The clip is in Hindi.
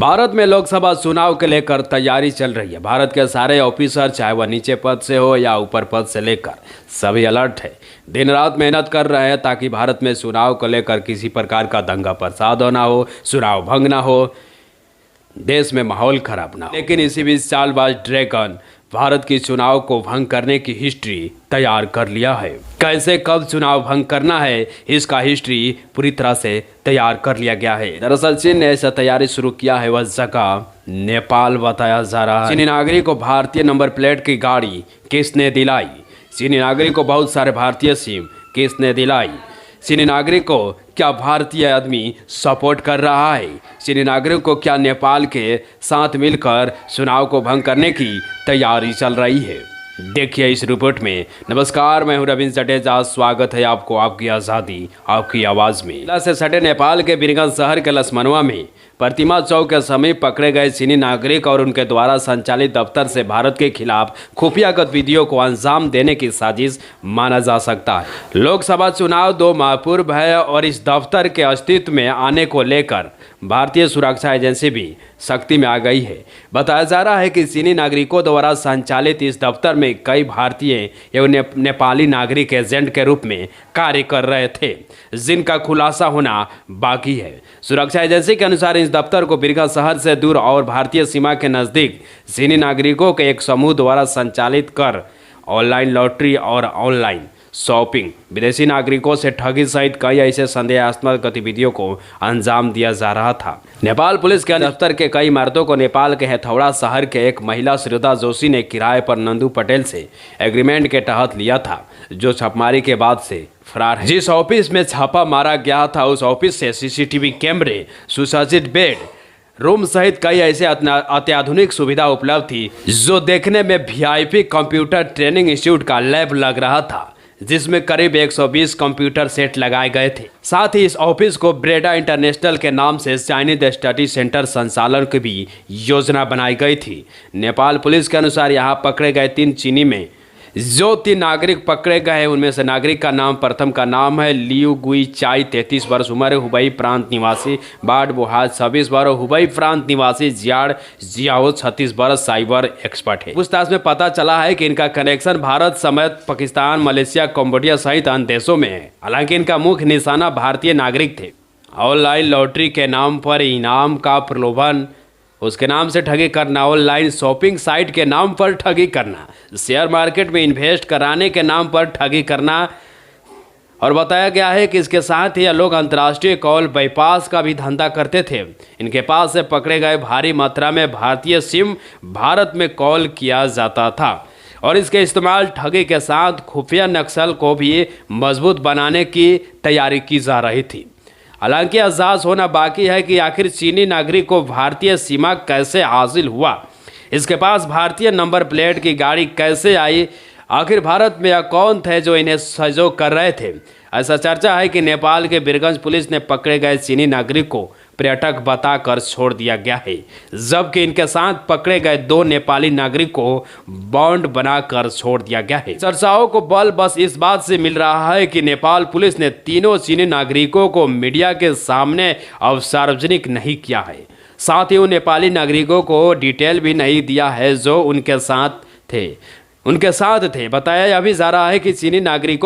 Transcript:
भारत में लोकसभा चुनाव के लेकर तैयारी चल रही है। भारत के सारे ऑफिसर, चाहे वह नीचे पद से हो या ऊपर पद से लेकर, सभी अलर्ट है, दिन रात मेहनत कर रहे हैं ताकि भारत में चुनाव को लेकर किसी प्रकार का दंगा फसाद ना हो, चुनाव भंग ना हो, देश में माहौल खराब ना हो। लेकिन इसी बीच चालबाज ड्रैगन भारत की चुनाव को भंग करने की हिस्ट्री तैयार कर लिया है। कैसे कब चुनाव भंग करना है, इसका हिस्ट्री पूरी तरह से तैयार कर लिया गया है। दरअसल चीन ने ऐसा तैयारी शुरू किया है, वह जगह नेपाल बताया जा रहा है। चीनी नागरिक को भारतीय नंबर प्लेट की गाड़ी किसने दिलाई? चीनी नागरिक को बहुत सारे भारतीय सिम किसने दिलाई? चीनी नागरिक को क्या भारतीय आदमी सपोर्ट कर रहा है? चीनी नागरिक को क्या नेपाल के साथ मिलकर चुनाव को भंग करने की तैयारी चल रही है? देखिए इस रिपोर्ट में। नमस्कार, मैं हूं रविंद्र जडेजा। स्वागत है आपको आपकी आज़ादी आपकी आवाज़ में। से सटे नेपाल के वीरगंज शहर के लसमनवा में प्रतिमा चौक के समीप पकड़े गए चीनी नागरिक और उनके द्वारा संचालित दफ्तर से भारत के खिलाफ खुफिया गतिविधियों को अंजाम देने की साजिश माना जा सकता है। लोकसभा चुनाव 2 माह पूर्व है और इस दफ्तर के अस्तित्व में आने को लेकर भारतीय सुरक्षा एजेंसी भी सख्ती में आ गई है। बताया जा रहा है कि चीनी नागरिकों द्वारा संचालित इस दफ्तर में कई भारतीय एवं नेपाली नागरिक एजेंट के रूप में कार्य कर रहे थे, जिनका खुलासा होना बाकी है। सुरक्षा एजेंसी के अनुसार इस दफ्तर को वीरगंज शहर से दूर और भारतीय सीमा के नज़दीक चीनी नागरिकों के एक समूह द्वारा संचालित कर ऑनलाइन लॉटरी और ऑनलाइन शॉपिंग, विदेशी नागरिकों से ठगी सहित कई ऐसे संदेहास्पद गतिविधियों को अंजाम दिया जा रहा था। नेपाल पुलिस के दफ्तर के कई इमारतों को नेपाल के हथौड़ा शहर के एक महिला श्रद्धा जोशी ने किराए पर नंदू पटेल से एग्रीमेंट के तहत लिया था, जो छापेमारी के बाद से फरार है। जिस ऑफिस में छापा मारा गया था उस ऑफिस से सीसीटीवी कैमरे, सुसज्जित बेड रूम सहित कई ऐसे अत्याधुनिक सुविधा उपलब्ध थी, जो देखने में वीआईपी कंप्यूटर ट्रेनिंग इंस्टीट्यूट का लैब लग रहा था, जिसमें करीब 120 कंप्यूटर सेट लगाए गए थे। साथ ही इस ऑफिस को ब्रेडा इंटरनेशनल के नाम से चाइनीज स्टडी सेंटर संचालन की भी योजना बनाई गई थी। नेपाल पुलिस के अनुसार यहाँ पकड़े गए 3 चीनी में जो 3 नागरिक पकड़े गए, उनमें से नागरिक का नाम प्रथम का नाम है लियू गुई चाई, 33 वर्ष उम्र, हुबई प्रांत निवासी, बाट बुहाज 26 वर्ष, हुबई प्रांत निवासी, जियाड़ जियाओ 36 वर्ष, साइबर एक्सपर्ट है। पूछताछ में पता चला है कि इनका कनेक्शन भारत समेत पाकिस्तान, मलेशिया, कंबोडिया सहित अन्य देशों में है। हालांकि इनका मुख्य निशाना भारतीय नागरिक थे। ऑनलाइन लॉटरी के नाम पर इनाम का प्रलोभन, उसके नाम से ठगी करना, ऑनलाइन शॉपिंग साइट के नाम पर ठगी करना, शेयर मार्केट में इन्वेस्ट कराने के नाम पर ठगी करना, और बताया गया है कि इसके साथ ही ये लोग अंतर्राष्ट्रीय कॉल बाईपास का भी धंधा करते थे। इनके पास से पकड़े गए भारी मात्रा में भारतीय सिम भारत में कॉल किया जाता था और इसके इस्तेमाल ठगी के साथ खुफिया नक्सल को भी मजबूत बनाने की तैयारी की जा रही थी। हालांकि एहसास होना बाकी है कि आखिर चीनी नागरिक को भारतीय सीमा कैसे हासिल हुआ, इसके पास भारतीय नंबर प्लेट की गाड़ी कैसे आई, आखिर भारत में यह कौन थे जो इन्हें सहयोग कर रहे थे। ऐसा चर्चा है कि नेपाल के वीरगंज पुलिस ने पकड़े गए चीनी नागरिक को पर्यटक बताकर छोड़ दिया गया है, जबकि इनके साथ पकड़े गए 2 नेपाली नागरिक को बॉन्ड बनाकर छोड़ दिया गया है। चर्चाओं को बल बस इस बात से मिल रहा है कि नेपाल पुलिस ने तीनों चीनी नागरिकों को मीडिया के सामने अब सार्वजनिक नहीं किया है। साथ ही उन नेपाली नागरिकों को डिटेल भी नहीं दिया है जो उनके साथ थे। बताया यह भी जा रहा है कि चीनी नागरिकों